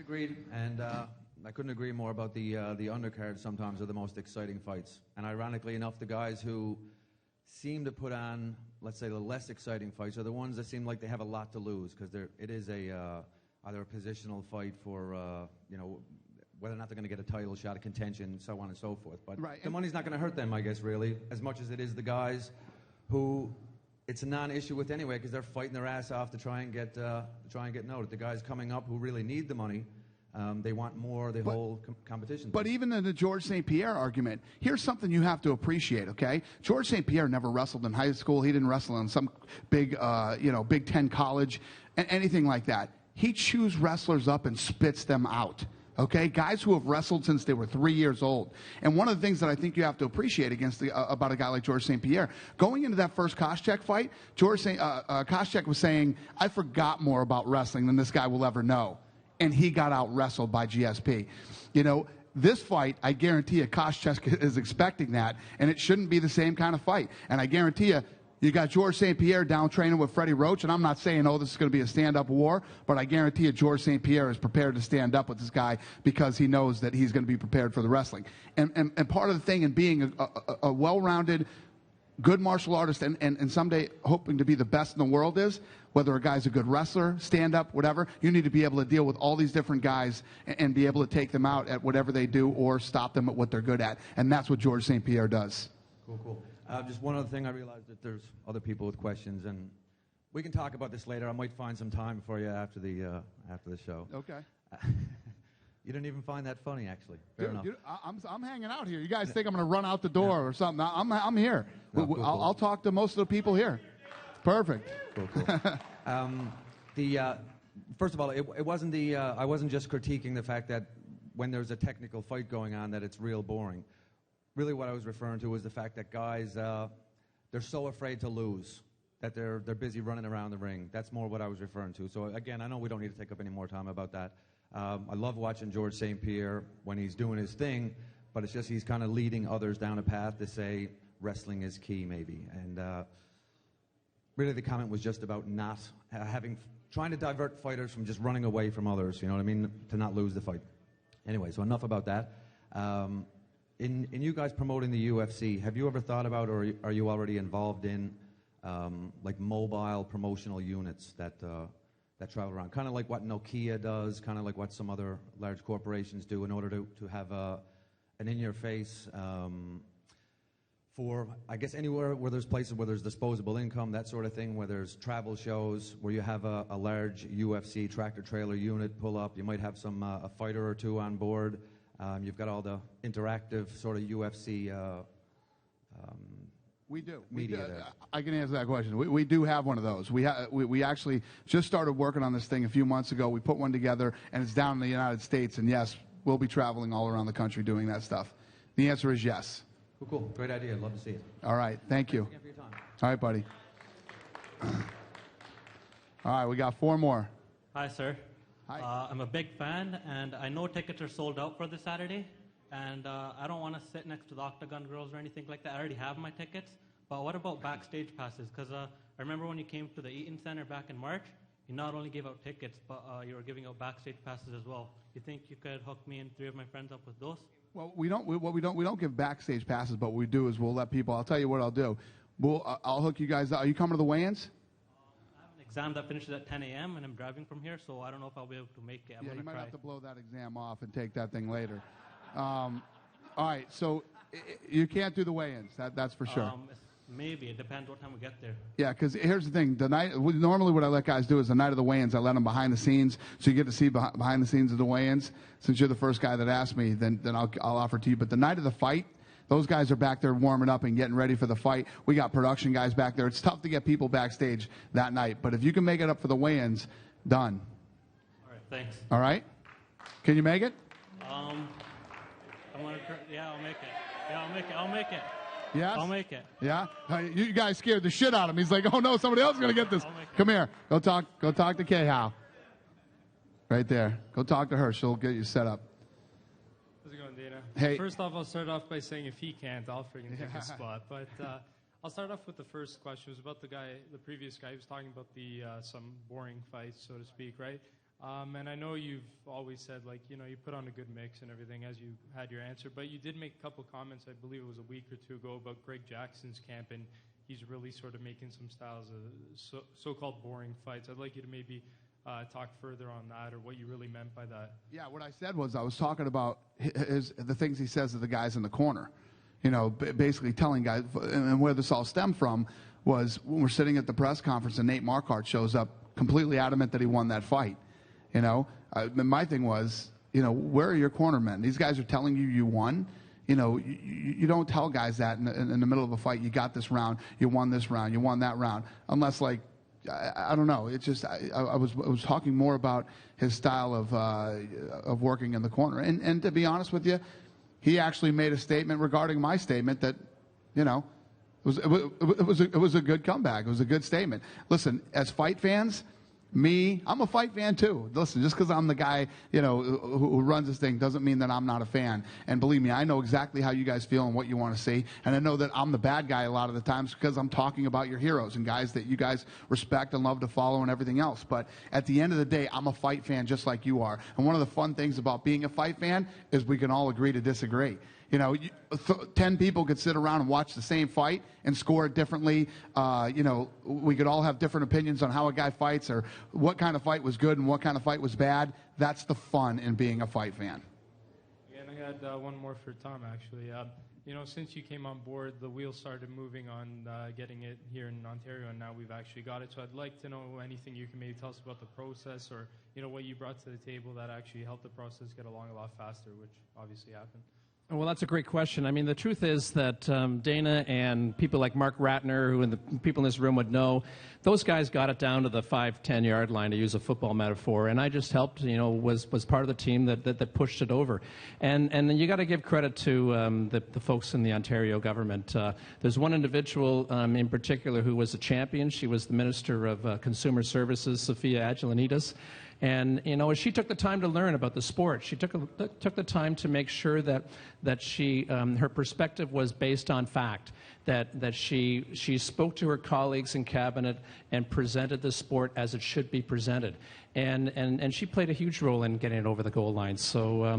Agreed, and I couldn't agree more about the undercards. Sometimes are the most exciting fights, and ironically enough, the guys who seem to put on, let's say, the less exciting fights are the ones that seem like they have a lot to lose, because it is either a positional fight for whether or not they're going to get a title shot, a contention, so on and so forth. But the money's not going to hurt them, I guess, really, as much as it is the guys who it's a non-issue with anyway, because they're fighting their ass off to try and get noted. The guys coming up who really need the money, they want more. Whole competition. But even in the George St. Pierre argument, here's something you have to appreciate. Okay, George St. Pierre never wrestled in high school. He didn't wrestle in some big Big Ten college, anything like that. He chews wrestlers up and spits them out. Okay, guys who have wrestled since they were 3 years old. And one of the things that I think you have to appreciate about a guy like George St. Pierre, going into that first Koscheck fight, Koscheck was saying, I forgot more about wrestling than this guy will ever know. And he got out wrestled by GSP. This fight, I guarantee you, Koscheck is expecting that, and it shouldn't be the same kind of fight. And I guarantee you got George St. Pierre down training with Freddie Roach, and I'm not saying, this is going to be a stand-up war, but I guarantee you George St. Pierre is prepared to stand up with this guy because he knows that he's going to be prepared for the wrestling. And part of the thing in being a well-rounded, good martial artist and someday hoping to be the best in the world is, whether a guy's a good wrestler, stand-up, whatever, you need to be able to deal with all these different guys and be able to take them out at whatever they do or stop them at what they're good at. And that's what George St. Pierre does. Cool. Just one other thing, I realized that there's other people with questions, and we can talk about this later. I might find some time for you after the show. Okay. You didn't even find that funny, actually. Fair enough. I'm hanging out here. You guys think I'm going to run out the door or something? I'm here. No, cool. I'll talk to most of the people here. Perfect. Cool. First of all, it wasn't I wasn't just critiquing the fact that when there's a technical fight going on that it's real boring. Really what I was referring to was the fact that guys, they're so afraid to lose that they're busy running around the ring. That's more what I was referring to. So again, I know we don't need to take up any more time about that. I love watching George St. Pierre when he's doing his thing, but it's just he's kind of leading others down a path to say wrestling is key maybe. And really the comment was just about not trying to divert fighters from just running away from others, you know what I mean, to not lose the fight. Anyway, so enough about that. In you guys promoting the UFC, have you ever thought about, or are you already involved in, like mobile promotional units that travel around, kind of like what Nokia does, kind of like what some other large corporations do, in order to have an in-your-face for, I guess, anywhere where there's places where there's disposable income, that sort of thing, where there's travel shows, where you have a large UFC tractor-trailer unit pull up. You might have a fighter or two on board. You've got all the interactive sort of UFC we do. Media there. I can answer that question. We do have one of those. We actually just started working on this thing a few months ago. We put one together, and it's down in the United States. And, yes, we'll be traveling all around the country doing that stuff. The answer is yes. Cool. Great idea. I'd love to see it. All right. Thank you. Thanks again for your time. All right, buddy. All right. We got 4 more. Hi, sir. Hi. I'm a big fan, and I know tickets are sold out for this Saturday, and I don't want to sit next to the Octagon girls or anything like that. I already have my tickets, but what about backstage passes? Because I remember when you came to the Eaton Center back in March, you not only gave out tickets, but you were giving out backstage passes as well. You think you could hook me and 3 of my friends up with those? Well, we don't give backstage passes, but what we do is we'll let people. I'll tell you what I'll do. I'll hook you guys up. Are you coming to the weigh-ins? Exam that finishes at 10 a.m. and I'm driving from here, so I don't know if I'll be able to make it. You might have to blow that exam off and take that thing later. All right, so you can't do the weigh-ins. That's for sure. Maybe. It depends what time we get there. Yeah, because here's the thing. Normally what I let guys do is the night of the weigh-ins, I let them behind the scenes, so you get to see behind the scenes of the weigh-ins. Since you're the first guy that asked me, then I'll offer it to you. But the night of the fight, those guys are back there warming up and getting ready for the fight. We got production guys back there. It's tough to get people backstage that night. But if you can make it up for the weigh-ins, done. All right, thanks. All right? Can you make it? I'll make it. I'll make it. Yes? I'll make it. Yeah? You guys scared the shit out of him. He's like, oh, no, somebody else is going to get this. Come here. Go talk to Kay-How. Right there. Go talk to her. She'll get you set up. How's it going, Dana? Hey. First off, I'll start off by saying if he can't, I'll friggin' take his spot. But I'll start off with the first question. It was about the previous guy who was talking about some boring fights, so to speak, right? And I know you've always said, like, you put on a good mix and everything as you had your answer, but you did make a couple comments, I believe it was a week or two ago, about Greg Jackson's camp, and he's really sort of making some styles of so-called boring fights. I'd like you to maybe talk further on that, or what you really meant by that. Yeah, what I said was I was talking about the things he says to the guys in the corner. Basically telling guys, and where this all stemmed from was when we're sitting at the press conference and Nate Marquardt shows up completely adamant that he won that fight. My thing was, where are your cornermen? These guys are telling you won. You don't tell guys that in the middle of a fight. You got this round. You won this round. You won that round. Unless, like, I don't know. It's just I was talking more about his style of working in the corner. And to be honest with you, he actually made a statement regarding my statement that, it was a good comeback. It was a good statement. Listen, as fight fans. I'm a fight fan too. Listen, just because I'm the guy, who runs this thing doesn't mean that I'm not a fan. And believe me, I know exactly how you guys feel and what you want to see. And I know that I'm the bad guy a lot of the times because I'm talking about your heroes and guys that you guys respect and love to follow and everything else. But at the end of the day, I'm a fight fan just like you are. And one of the fun things about being a fight fan is we can all agree to disagree. 10 people could sit around and watch the same fight and score it differently. We could all have different opinions on how a guy fights or what kind of fight was good and what kind of fight was bad. That's the fun in being a fight fan. Yeah, and I had one more for Tom, actually. Since you came on board, the wheels started moving on getting it here in Ontario, and now we've actually got it. So I'd like to know anything you can maybe tell us about the process, or, what you brought to the table that actually helped the process get along a lot faster, which obviously happened. Well, that's a great question. I mean, the truth is that Dana and people like Mark Ratner, who the people in this room would know, those guys got it down to the 5-10 yard line, to use a football metaphor, and I just helped, was part of the team that pushed it over. And then you got to give credit to the folks in the Ontario government. There's one individual in particular who was a champion. She was the Minister of Consumer Services, Sophia Agilanides. And she took the time to learn about the sport. She took the time to make sure that she her perspective was based on fact. That she spoke to her colleagues in cabinet and presented the sport as it should be presented. And she played a huge role in getting it over the goal line. So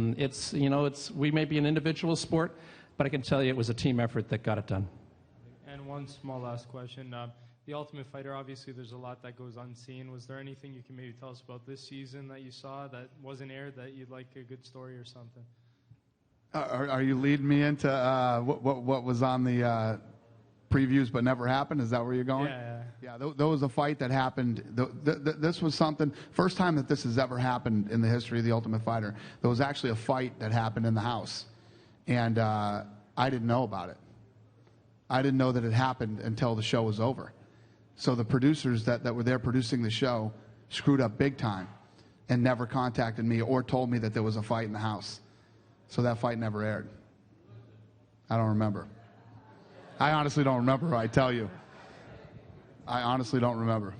we may be an individual sport, but I can tell you it was a team effort that got it done. And one small last question. The Ultimate Fighter, obviously there's a lot that goes unseen. Was there anything you can maybe tell us about this season that you saw that wasn't aired that you'd like a good story or something? Are you leading me into what was on the previews but never happened? Is that where you're going? Yeah. There was a fight that happened. This was something, first time that this has ever happened in the history of the Ultimate Fighter. There was actually a fight that happened in the house, and I didn't know about it. I didn't know that it happened until the show was over. So the producers that were there producing the show screwed up big time and never contacted me or told me that there was a fight in the house. So that fight never aired. I don't remember. I honestly don't remember, I tell you. I honestly don't remember.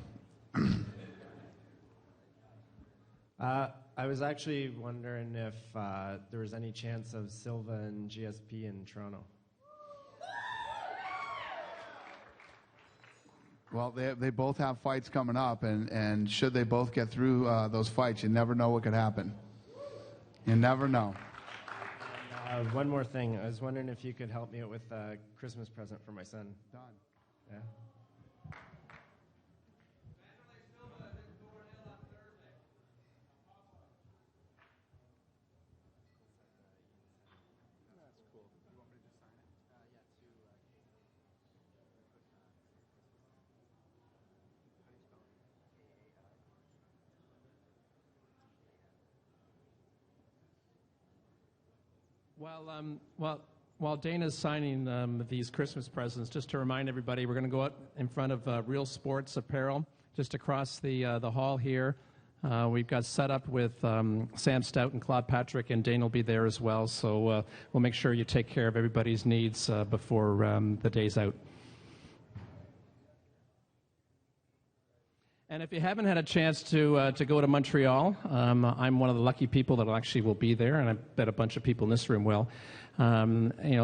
I was actually wondering if there was any chance of Silva and GSP in Toronto. Well, they both have fights coming up, and should they both get through those fights, you never know what could happen. You never know. One more thing. I was wondering if you could help me out with a Christmas present for my son. Done. Yeah. While Dana's signing these Christmas presents, just to remind everybody, we're going to go out in front of Real Sports Apparel, just across the hall here. We've got set up with Sam Stout and Claude Patrick, and Dana will be there as well. So we'll make sure you take care of everybody's needs before the day's out. And if you haven't had a chance to go to Montreal, I'm one of the lucky people that actually will be there, and I bet a bunch of people in this room will.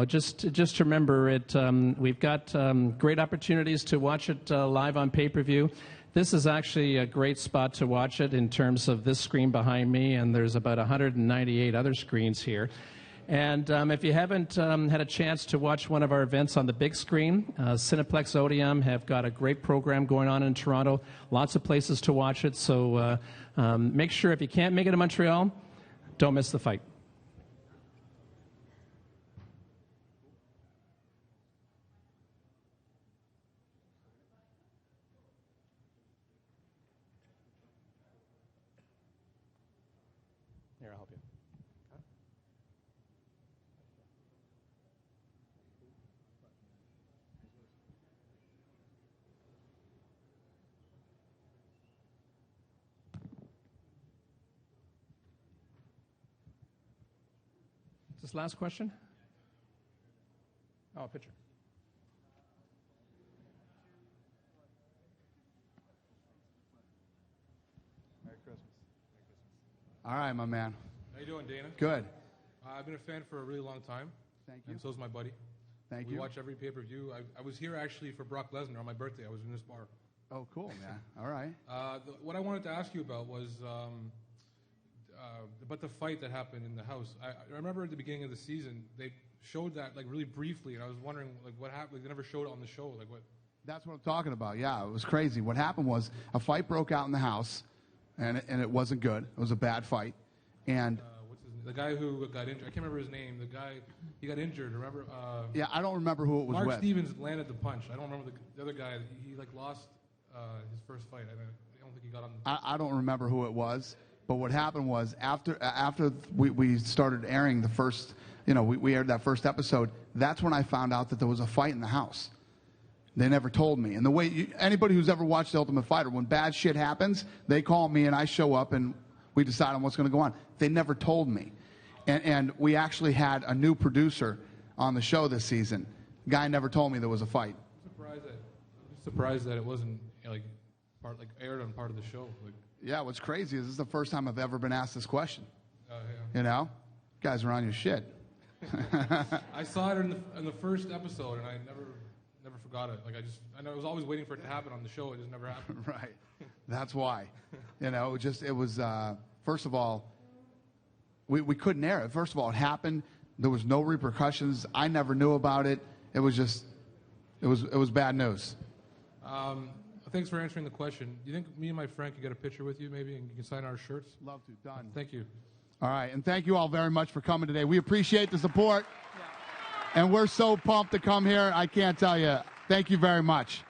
Just remember it. We've got great opportunities to watch it live on pay-per-view. This is actually a great spot to watch it in terms of this screen behind me, and there's about 198 other screens here. And if you haven't had a chance to watch one of our events on the big screen, Cineplex Odeum have got a great program going on in Toronto. Lots of places to watch it. So make sure if you can't make it to Montreal, don't miss the fight. Here, I'll help you. Is this last question? Oh, a picture. Merry Christmas. All right, my man. How you doing, Dana? Good. I've been a fan for a really long time. Thank you. And so's my buddy. Thank we you. watch every pay-per-view. I was here actually for Brock Lesnar on my birthday. I was in this bar. Oh, cool, man. All right. What I wanted to ask you about was about the fight that happened in the house. I remember at the beginning of the season they showed that like really briefly, and I was wondering like what happened. Like, they never showed it on the show. Like what? That's what I'm talking about. Yeah, it was crazy. What happened was a fight broke out in the house, and it wasn't good. It was a bad fight, and What's his name? The guy who got injured. I can't remember his name. The guy he got injured. Remember? yeah, I don't remember who it was Mark with. Stevens landed the punch. I don't remember the other guy. He like lost his first fight. I don't think he got on. I don't remember who it was, but what happened was after we started airing the first, we aired that first episode. That's when I found out that there was a fight in the house. They never told me. And the way anybody who's ever watched The Ultimate Fighter, when bad shit happens, they call me and I show up and we decide on what's going to go on. They never told me. And we actually had a new producer on the show this season. Guy never told me there was a fight. I'm surprised that it wasn't aired on part of the show. Yeah, what's crazy is this is the first time I've ever been asked this question. Yeah. Guys are on your shit. I saw it in the first episode, and I never forgot it. I was always waiting for it to happen on the show. It just never happened. Right. That's why. It was first of all, we couldn't air it. First of all, it happened. There was no repercussions. I never knew about it. It was just, it was bad news. Thanks for answering the question. Do you think me and my friend could get a picture with you, maybe, and you can sign our shirts? Love to. Done. Thank you. All right, and thank you all very much for coming today. We appreciate the support, and we're so pumped to come here. I can't tell you. Thank you very much.